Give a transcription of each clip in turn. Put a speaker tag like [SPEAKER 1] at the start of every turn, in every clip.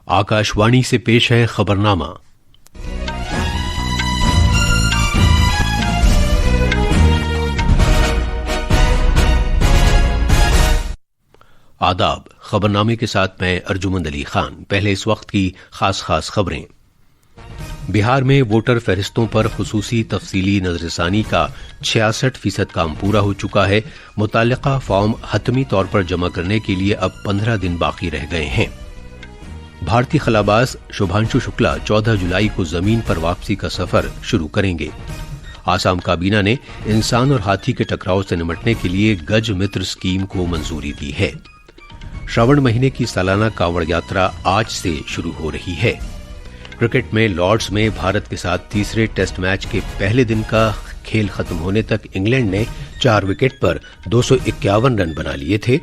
[SPEAKER 1] आकाशवाणी से पेश है खबरनामा। आदाब। खबरनामे के साथ मैं अर्जुमंद अली खान। पहले इस वक्त की खास खबरें। बिहार में वोटर फहरिस्तों पर खुसूसी तफसीली नजरसानी का 66% काम पूरा हो चुका है। मुताल्लिका फॉर्म हतमी तौर पर जमा करने के लिए अब 15 दिन बाकी रह गए हैं। भारतीय खलाबाज शुभांशु शुक्ला 14 जुलाई को जमीन पर वापसी का सफर शुरू करेंगे। आसाम काबीना ने इंसान और हाथी के टकराव से निपटने के लिए गज मित्र स्कीम को मंजूरी दी है। श्रावण महीने की सालाना कांवड़ यात्रा आज से शुरू हो रही है। क्रिकेट में लॉर्ड्स में भारत के साथ तीसरे टेस्ट मैच के पहले दिन का खेल खत्म होने तक इंग्लैंड ने 4 विकेट पर 251 रन बना लिए थे।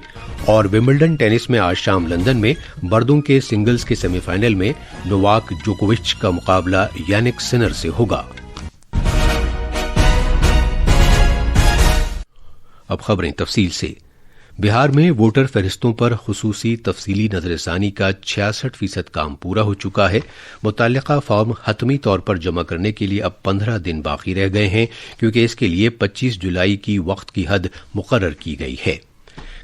[SPEAKER 1] और विंबलडन टेनिस में आज शाम लंदन में मर्दों के सिंगल्स के सेमीफाइनल में नोवाक जोकोविच का मुकाबला यानिक सिनर से होगा। अब खबरें तफसील से। बिहार में वोटर फहरिस्तों पर खुसूसी तफसीली नजरसानी का 66% काम पूरा हो चुका है। मुताल्लिका फॉर्म हतमी तौर पर जमा करने के लिए अब 15 दिन बाकी रह गए हैं, क्योंकि इसके लिए 25 जुलाई की वक्त की हद मुकर्रर की गई है।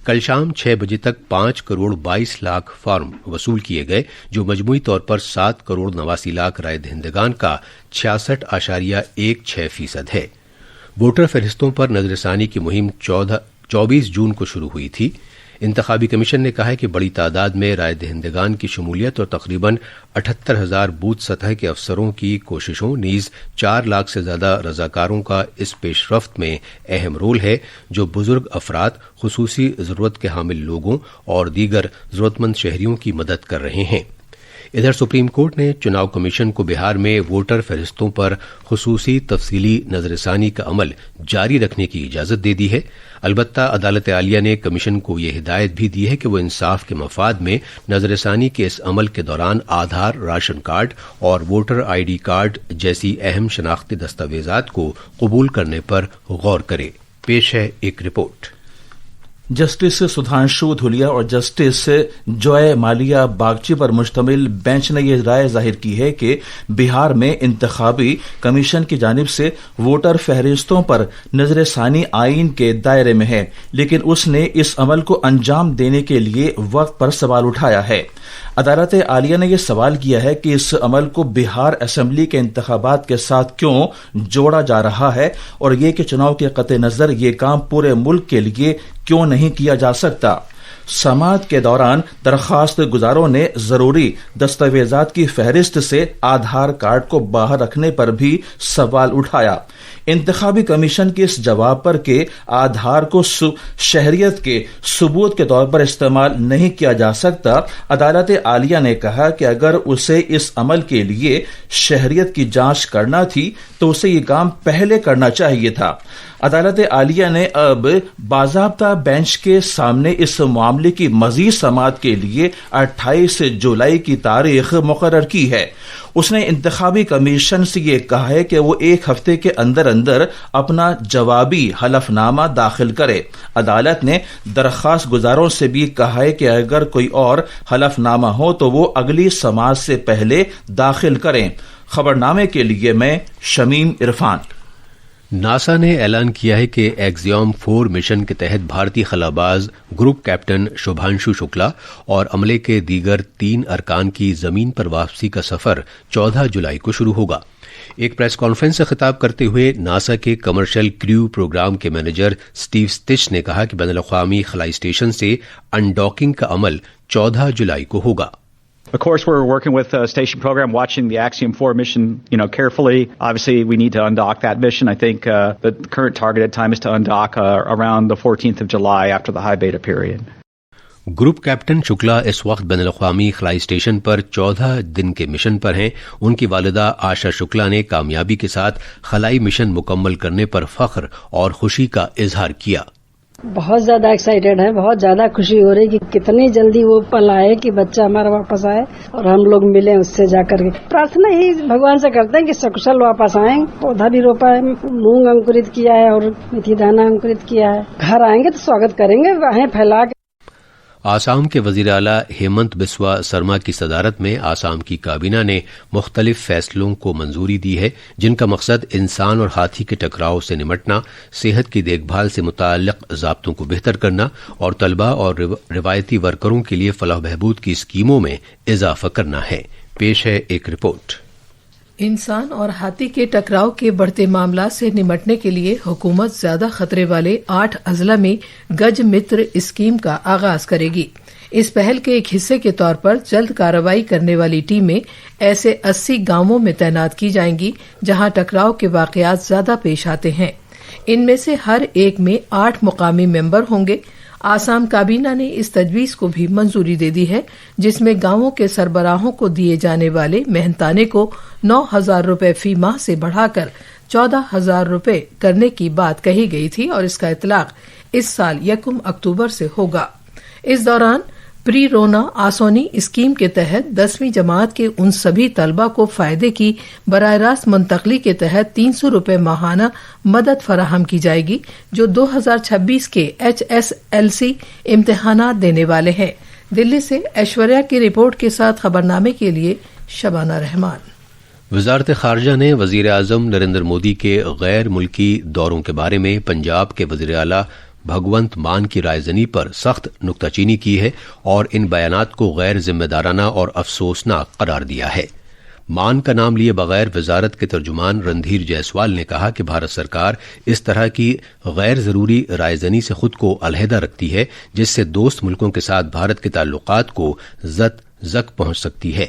[SPEAKER 1] कल शाम 6 बजे तक 5 करोड़ 22 लाख फॉर्म वसूल किए गए, जो मजमूई तौर पर 7 करोड़ 89 लाख राय दहिंदगान का 66.16% है। वोटर फहरिस्तों पर नजरसानी की मुहिम 24 जून को शुरू हुई थी। इंतखाबी कमीशन ने कहा है कि बड़ी तादाद में राय दहिंदगान की शमूलियत और तकरीबन 78,000 बूथ सतह के अफसरों की कोशिशों नीज 4 लाख से ज्यादा रजाकारों का इस पेशरफ्त में अहम रोल है, जो बुजुर्ग अफराद, खुसूसी जरूरत के हामिल लोगों और दीगर जरूरतमंद शहरियों की मदद कर रहे हैं। इधर सुप्रीम कोर्ट ने चुनाव कमीशन को बिहार में वोटर फहरिस्तों पर खुसूसी तफसीली नजरसानी का अमल जारी रखने की इजाजत दे दी है। अलबत्ता अदालत आलिया ने कमीशन को यह हिदायत भी दी है कि वो इंसाफ के मफाद में नजरसानी के इस अमल के दौरान आधार, राशन कार्ड और वोटर आईडी कार्ड जैसी अहम शनाख्ती दस्तावेजात को कबूल करने पर गौर करे। पेश है एक रिपोर्ट।
[SPEAKER 2] जस्टिस सुधांशु धुलिया और जस्टिस जॉय मालिया बागची पर मुश्तमिल बेंच ने यह राय जाहिर की है कि बिहार में इंतखाबी कमीशन की जानिब से वोटर फहरिस्तों पर नजरसानी आईन के दायरे में है, लेकिन उसने इस अमल को अंजाम देने के लिए वक्त पर सवाल उठाया है। अदालत आलिया ने यह सवाल किया है कि इस अमल को बिहार असेंबली के इंतखाबात के साथ क्यों जोड़ा जा रहा है और ये कि चुनाव के कते नजर ये काम पूरे मुल्क के लिए क्यों नहीं किया जा सकता। समाअत के दौरान दरखास्त गुजारों ने जरूरी दस्तावेजात की फहरिस्त से आधार कार्ड को बाहर रखने पर भी सवाल उठाया। इंतखाबी कमीशन के इस जवाब पर के आधार को शहरियत के सबूत के तौर पर इस्तेमाल नहीं किया जा सकता, अदालत आलिया ने कहा कि अगर उसे इस अमल के लिए शहरियत की जांच करना थी तो उसे ये काम पहले करना चाहिए था। अदालत आलिया ने अब बाज़ाब्ता बेंच के सामने इस मामले की मजीद समाअत के लिए 28 जुलाई की तारीख मुकर्रर की है। उसने इंतखाबी कमीशन से ये कहा है कि वो 1 हफ्ते के अंदर अंदर अपना जवाबी हलफनामा दाखिल करे। अदालत ने दरखास्त गुजारों से भी कहा है कि अगर कोई और हलफनामा हो तो वो अगली समाअत से पहले दाखिल करें। खबरनामे के लिए मैं शमीम इरफान।
[SPEAKER 1] नासा ने ऐलान किया है कि एक्सियम 4 मिशन के तहत भारतीय खलाबाज ग्रुप कैप्टन शुभांशु शुक्ला और अमले के दीगर 3 अरकान की जमीन पर वापसी का सफर 14 जुलाई को शुरू होगा। एक प्रेस कॉन्फ्रेंस से खिताब करते हुए नासा के कमर्शियल क्रू प्रोग्राम के मैनेजर स्टीव स्टिच ने कहा कि बैनुल-अक़वामी खलाई स्टेशन से अनडॉकिंग का अमल 14 जुलाई को होगा।
[SPEAKER 3] Of course, we're working with the station program, watching the Axiom 4 mission, carefully. Obviously, we need to undock that mission. I think the current targeted time is to undock around the 14th of July after the high beta period.
[SPEAKER 1] Group captain Shukla इस वक्त बैनुल-अक़वामी खलाई station पर 14 दिन के mission पर हैं। उनकी वालिदा आशा शुक्ला ने कामयाबी के साथ खलाई मिशन मुकम्मल करने पर फख्र और खुशी का इजहार किया।
[SPEAKER 4] बहुत ज्यादा एक्साइटेड है, बहुत ज्यादा खुशी हो रही कि कितनी जल्दी वो पल आए कि बच्चा हमारा वापस आए और हम लोग मिले उससे जाकर के। प्रार्थना ही भगवान से करते हैं कि सकुशल वापस आए। पौधा भी रोपा है, मूंग अंकुरित किया है और मेथी दाना अंकुरित किया है। घर आएंगे तो स्वागत करेंगे, बाहें फैला के।
[SPEAKER 1] آسام کے وزیر اعلیٰ ہیمنت بسوا سرما کی صدارت میں آسام کی کابینہ نے مختلف فیصلوں کو منظوری دی ہے جن کا مقصد انسان اور ہاتھی کے ٹکراؤ سے نمٹنا، صحت کی دیکھ بھال سے متعلق ضابطوں کو بہتر کرنا اور طلباء اور روایتی ورکروں کے لیے فلاح و بہبود کی اسکیموں میں اضافہ کرنا ہے۔ پیش ہے ایک رپورٹ۔
[SPEAKER 5] انسان اور ہاتھی کے ٹکراؤ کے بڑھتے معاملات سے نمٹنے کے لیے حکومت زیادہ خطرے والے 8 اضلاع میں گج متر اسکیم کا آغاز کرے گی۔ اس پہل کے ایک حصے کے طور پر جلد کارروائی کرنے والی ٹیمیں ایسے 80 گاؤں میں تعینات کی جائیں گی جہاں ٹکراؤ کے واقعات زیادہ پیش آتے ہیں۔ ان میں سے ہر ایک میں 8 مقامی ممبر ہوں گے۔ آسام کابینہ نے اس تجویز کو بھی منظوری دے دی ہے جس میں گاؤں کے سربراہوں کو دیے جانے والے محنتانے کو 9,000 روپے فی ماہ سے بڑھا کر 14,000 روپے کرنے کی بات کہی گئی تھی اور اس کا اطلاق اس سال 1 اکتوبر سے ہوگا۔ اس دوران پری رونا آسونی اسکیم کے تحت 10ویں جماعت کے ان سبھی طلبہ کو فائدے کی براہ راست منتقلی کے تحت 300 روپے ماہانہ مدد فراہم کی جائے گی جو 2026 کے HSLC امتحانات دینے والے ہیں۔ دلی سے ایشوریہ کی رپورٹ کے ساتھ خبرنامے کے لیے شبانہ رحمان۔
[SPEAKER 1] وزارت خارجہ نے وزیر اعظم نریندر مودی کے غیر ملکی دوروں کے بارے میں پنجاب کے وزیر اعلیٰ بھگونت مان کی رائے زنی پر سخت نکتہ چینی کی ہے اور ان بیانات کو غیر ذمہ دارانہ اور افسوسناک قرار دیا ہے۔ مان کا نام لیے بغیر وزارت کے ترجمان رندھیر جیسوال نے کہا کہ بھارت سرکار اس طرح کی غیر ضروری رائے زنی سے خود کو علیحدہ رکھتی ہے جس سے دوست ملکوں کے ساتھ بھارت کے تعلقات کو زک پہنچ سکتی ہے۔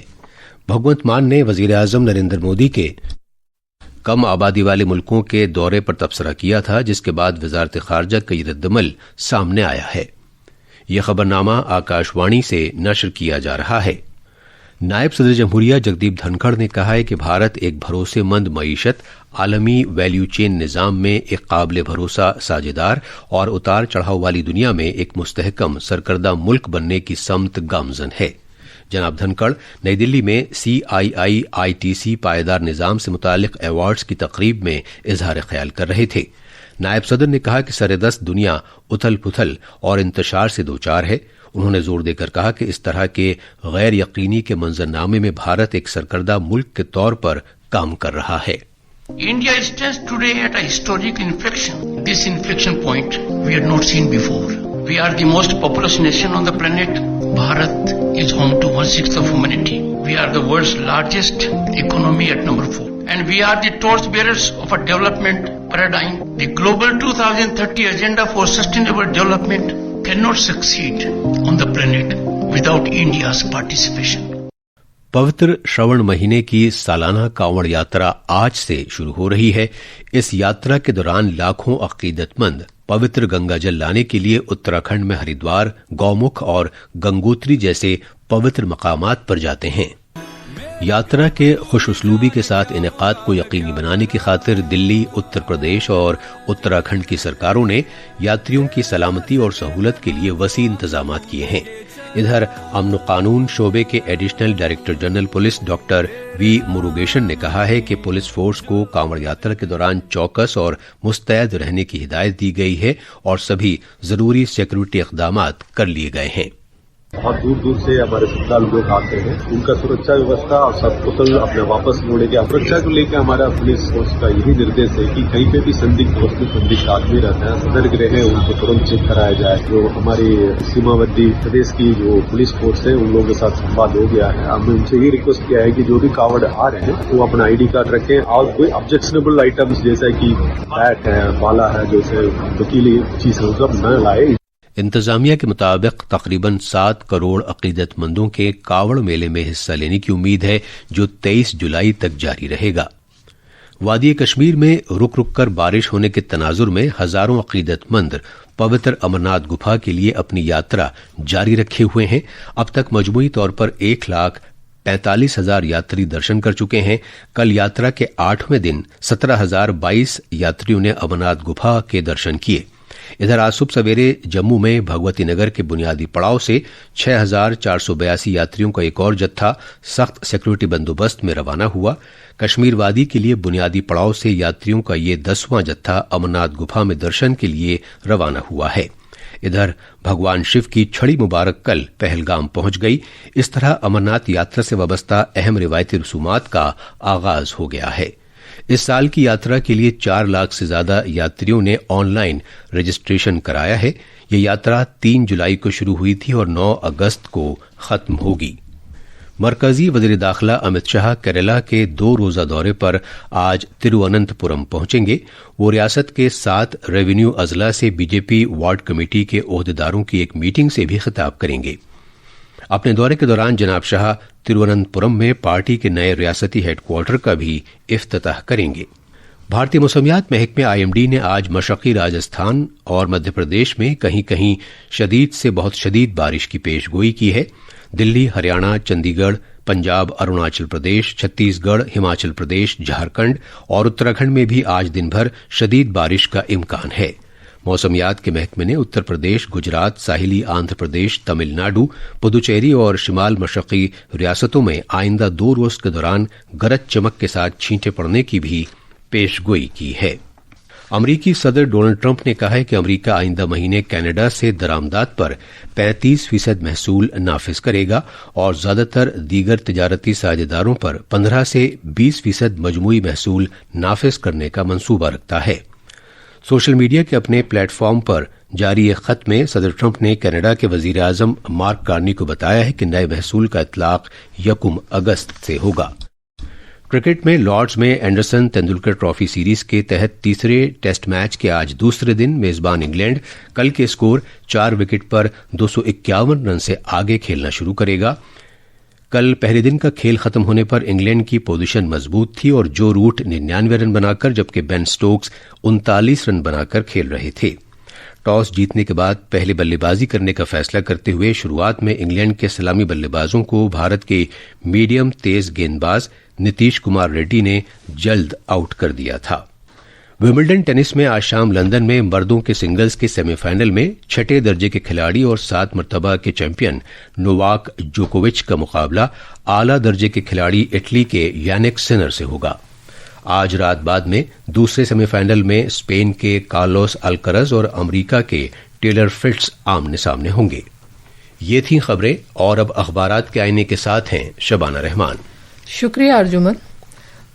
[SPEAKER 1] بھگونت مان نے وزیر اعظم نریندر مودی کے کم آبادی والے ملکوں کے دورے پر تبصرہ کیا تھا جس کے بعد وزارت خارجہ کا یہ رد عمل سامنے آیا ہے۔ یہ خبرنامہ آکاش وانی سے نشر کیا جا رہا ہے۔ نائب صدر جمہوریہ جگدیپ دھنکھڑ نے کہا ہے کہ بھارت ایک بھروسے مند معیشت، عالمی ویلیو چین نظام میں ایک قابل بھروسہ ساجھیدار اور اتار چڑھاؤ والی دنیا میں ایک مستحکم سرکردہ ملک بننے کی سمت گامزن ہے۔ جناب دھنکڑ نئی دلی میں CII-ITC پائیدار نظام سے متعلق ایوارڈز کی تقریب میں اظہار خیال کر رہے تھے۔ نائب صدر نے کہا کہ سردست دنیا اتھل پتھل اور انتشار سے دوچار ہے۔ انہوں نے زور دے کر کہا کہ اس طرح کے غیر یقینی کے منظرنامے میں بھارت ایک سرکردہ ملک کے طور پر کام کر رہا ہے۔
[SPEAKER 6] India stands today at a historic inflection. This inflection point we had not seen before. We are the most populous nation on the planet. Bharat is home to 1/6 of humanity. We are the world's largest economy at number 4. And we are the torchbearers of a development paradigm. The global 2030 agenda for sustainable development cannot succeed on the planet without India's participation.
[SPEAKER 1] پوتر شرون مہینے کی سالانہ کانوڑ یاترا آج سے شروع ہو رہی ہے۔ اس یاترا کے دوران لاکھوں عقیدت مند پوتر گنگا جل لانے کے لیے اتراکھنڈ میں ہریدوار، گومکھ اور گنگوتری جیسے پوتر مقامات پر جاتے ہیں۔ یاترا کے خوش اسلوبی کے ساتھ انعقاد کو یقینی بنانے کی خاطر دلی، اتر پردیش اور اتراکھنڈ کی سرکاروں نے یاتریوں کی سلامتی اور سہولت کے لیے وسیع انتظامات کیے ہیں۔ ادھر امن و قانون شعبے کے additional director general police doctor V Murugesan نے کہا ہے کہ پولیس فورس کو کانوڑ یاترا کے دوران چوکس اور مستعد رہنے کی ہدایت دی گئی ہے اور سبھی ضروری سیکورٹی اقدامات کر لیے گئے ہیں۔
[SPEAKER 7] بہت دور دور سے ہمارے سرکار لوگ آتے ہیں، ان کا سرکشا ویوستھا اور سب کل اپنے واپس موڑے کے سرکشا کو لے کے ہمارا پولیس فورس کا یہی نردیش ہے کہ کہیں پہ بھی سندیگھ آدمی رہتا ہے سترک رہے، ان کو ترنت چیک کرایا جائے۔ جو ہماری سیماورتی پردیش کی جو پولیس فورس ہے ان لوگوں کے ساتھ سمواد ہو گیا ہے۔ ہم نے ان سے یہ ریکویسٹ کیا ہے کہ جو بھی کاوڑ آ رہے ہیں وہ اپنا ID کارڈ رکھیں اور کوئی آبجیکشنیبل آئٹمس جیسا کہ بیٹ ہے، بالا ہے، جیسے وکیلی چیز ہے سب نہ لائے۔
[SPEAKER 1] انتظامیہ کے مطابق تقریباً 7 کروڑ عقیدت مندوں کے کاوڑ میلے میں حصہ لینے کی امید ہے جو 23 جولائی تک جاری رہے گا۔ وادی کشمیر میں رک رک کر بارش ہونے کے تناظر میں ہزاروں عقیدت مند پوتر امرناتھ گپھا کے لیے اپنی یاترا جاری رکھے ہوئے ہیں۔ اب تک مجموعی طور پر 1,45,000 یاتری درشن کر چکے ہیں۔ کل یاترا کے 8ویں دن 17,022 یاتریوں نے امرناتھ گپھا کے درشن کیے۔ ادھر آج صبح سویرے جموں میں بھگوتی نگر کے بنیادی پڑاؤ سے 6,482 یاتریوں کا ایک اور جتھا سخت سیکورٹی بندوبست میں روانہ ہوا۔ کشمیر وادی کے لیے بنیادی پڑاؤ سے یاتریوں کا یہ 10واں جتھا امرناتھ گپھا میں درشن کے لیے روانہ ہوا ہے۔ इधर भगवान शिव की छड़ी मुबारक कल पहलगाम पहुंच गई। इस तरह अमरनाथ यात्रा से वाबस्ता अहम रिवायती रसूमात का आगाज हो गया है। इस साल की यात्रा के लिए 4 लाख से ज्यादा यात्रियों ने ऑनलाइन रजिस्ट्रेशन कराया है। ये यात्रा 3 जुलाई को शुरू हुई थी और 9 अगस्त को खत्म होगी। मरकजी वजीर दाखिला अमित शाह केरला के 2 रोजा दौरे पर आज तिरुवनंतपुरम पहुंचेंगे। वो रियासत के 7 रेवेन्यू अजला से बीजेपी वार्ड कमेटी के ओहदेदारों की एक मीटिंग से भी खिताब करेंगे। अपने दौरे के दौरान जनाब शाह तिरुवनंतपुरम में पार्टी के नए रियासती हेडक्वार्टर का भी इफ्तिताह करेंगे। भारतीय मौसमियात महकमे आईएमडी ने आज मशरकी राजस्थान और मध्य प्रदेश में कहीं कहीं शदीद से बहुत शदीद बारिश की पेशगोई की है। दिल्ली, हरियाणा, चंडीगढ़, पंजाब, अरुणाचल प्रदेश, छत्तीसगढ़, हिमाचल प्रदेश, झारखंड और उत्तराखंड में भी आज दिन भर शदीद बारिश का इम्कान है। मौसमियात के महकमे ने उत्तर प्रदेश, गुजरात, साहिली आंध्र प्रदेश, तमिलनाडु, पुदुचेरी और शिमाल मशरकी रियासतों में आइंदा 2 रोज के दौरान गरज चमक के साथ छींटे पड़ने की भी पेशगोई की है। अमरीकी सदर डोनाल्ड ट्रंप ने कहा है कि अमरीका आइंदा महीने कनाडा से दरामदात पर 35% महसूल नाफिज करेगा और ज्यादातर दीगर तिजारती साझेदारों पर 15 से 20% मजमूई महसूल नाफिज करने का मंसूबा रखता है। सोशल मीडिया के अपने प्लेटफॉर्म पर जारी एक खत में सदर ट्रंप ने कनाडा के वजीर आजम मार्क कार्नी को बताया है कि नए महसूल का इतलाक 1 अगस्त से होगा। क्रिकेट में लॉर्ड्स में एंडरसन तेंदुलकर ट्रॉफी सीरीज के तहत तीसरे टेस्ट मैच के आज दूसरे दिन मेजबान इंग्लैंड कल के स्कोर 4 विकेट पर 251 रन से आगे खेलना शुरू करेगा। कल पहले दिन का खेल खत्म होने पर इंग्लैंड की पोजीशन मजबूत थी और जो रूट 99 रन बनाकर जबकि बेन स्टोक्स 39 रन बनाकर खेल रहे थे। टॉस जीतने के बाद पहले बल्लेबाजी करने का फैसला करते हुए शुरुआत में इंग्लैंड के सलामी बल्लेबाजों को भारत के मीडियम तेज गेंदबाज नीतीश कुमार रेड्डी ने जल्द आउट कर दिया था। विंबलडन टेनिस में आज शाम लंदन में मर्दों के सिंगल्स के सेमीफाइनल में 6 दर्जे के खिलाड़ी और 7 मर्तबा के चैंपियन नोवाक जोकोविच का मुकाबला आला दर्जे के खिलाड़ी इटली के यानिक सिनर से होगा। आज रात बाद में दूसरे सेमीफाइनल में स्पेन के कार्लोस अल्करज और अमरीका के टेलर फिट्स आमने सामने होंगे। ये थी खबरें और अब अखबारात के आईने के साथ हैं शबाना रहमान।
[SPEAKER 5] शुक्रिया अर्जुमन।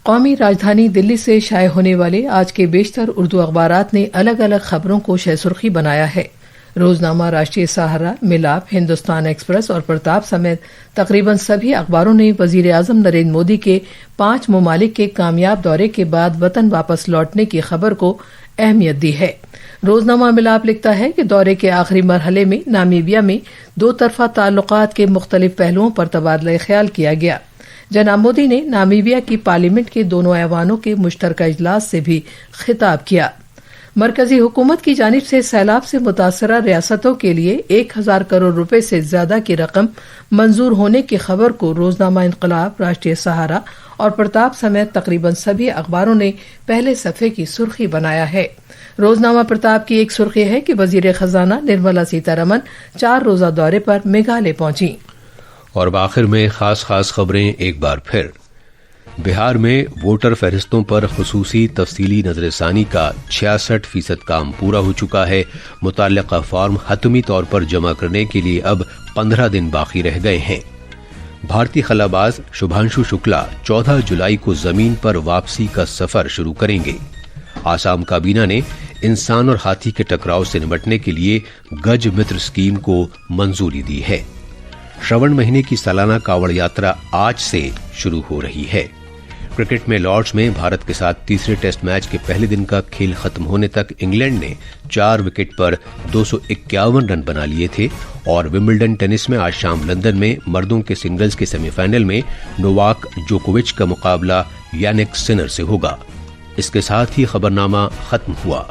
[SPEAKER 5] कौमी राजधानी दिल्ली से शाये होने वाले आज के बेशतर उर्दू अखबारात ने अलग अलग खबरों को शह सुर्खी बनाया है। रोजनामा, राष्ट्रीय सहारा, मिलाप, हिंदुस्तान एक्सप्रेस और प्रताप समेत तकरीबन सभी अखबारों ने वजीर आजम नरेंद्र मोदी के 5 ममालिक के कामयाब दौरे के बाद वतन वापस लौटने की खबर को अहमियत दी है। रोजनामा मिलाप लिखता है कि दौरे के आखिरी मरहले में नामीबिया में 2 तरफा ताल्लुकात के मुख्तलिफ पहलुओं पर तबादला ख्याल किया गया। जनाब मोदी ने नामीबिया की पार्लियामेंट के दोनों ऐवानों के मुश्तरका इजलास से भी खिताब किया। मरकजी हुकूमत की जानिब से सैलाब से मुतासरा रियासतों के लिए 1000 करोड़ रुपए से ज्यादा की रकम मंजूर होने की खबर को रोजनामा इनकलाब, राष्ट्रीय सहारा और प्रताप समेत तकरीबन सभी अखबारों ने पहले सफे की सुर्खी बनाया है। रोजनामा प्रताप की एक सुर्खी है कि वजीर खजाना निर्मला सीतारमन 4 रोजा दौरे पर मेघालय पहुंची।
[SPEAKER 1] और आखिर में खास खबरें एक बार फिर। बिहार में वोटर फहरिस्तों पर खुसूसी तफसीली नजरसानी का 66% काम पूरा हो चुका है। मुतल्लिका फॉर्म हतमी तौर पर जमा करने के लिए अब 15 दिन बाकी रह गए हैं। भारतीय खलाबाज शुभांशु शुक्ला 14 जुलाई को जमीन पर वापसी का सफर शुरू करेंगे। आसाम काबीना ने इंसान और हाथी के टकराव से निपटने के लिए गज मित्र स्कीम को मंजूरी दी है। श्रवण महीने की सालाना कावड़ यात्रा आज से शुरू हो रही है। क्रिकेट में लॉर्ड्स में भारत के साथ तीसरे टेस्ट मैच के पहले दिन का खेल खत्म होने तक इंग्लैंड ने 4 विकेट पर 251 रन बना लिए थे। और विंबलडन टेनिस में आज शाम लंदन में मर्दों के सिंगल्स के सेमीफाइनल में नोवाक जोकोविच का मुकाबला यानिक सिनर से होगा। इसके साथ ही खबरनामा खत्म हुआ।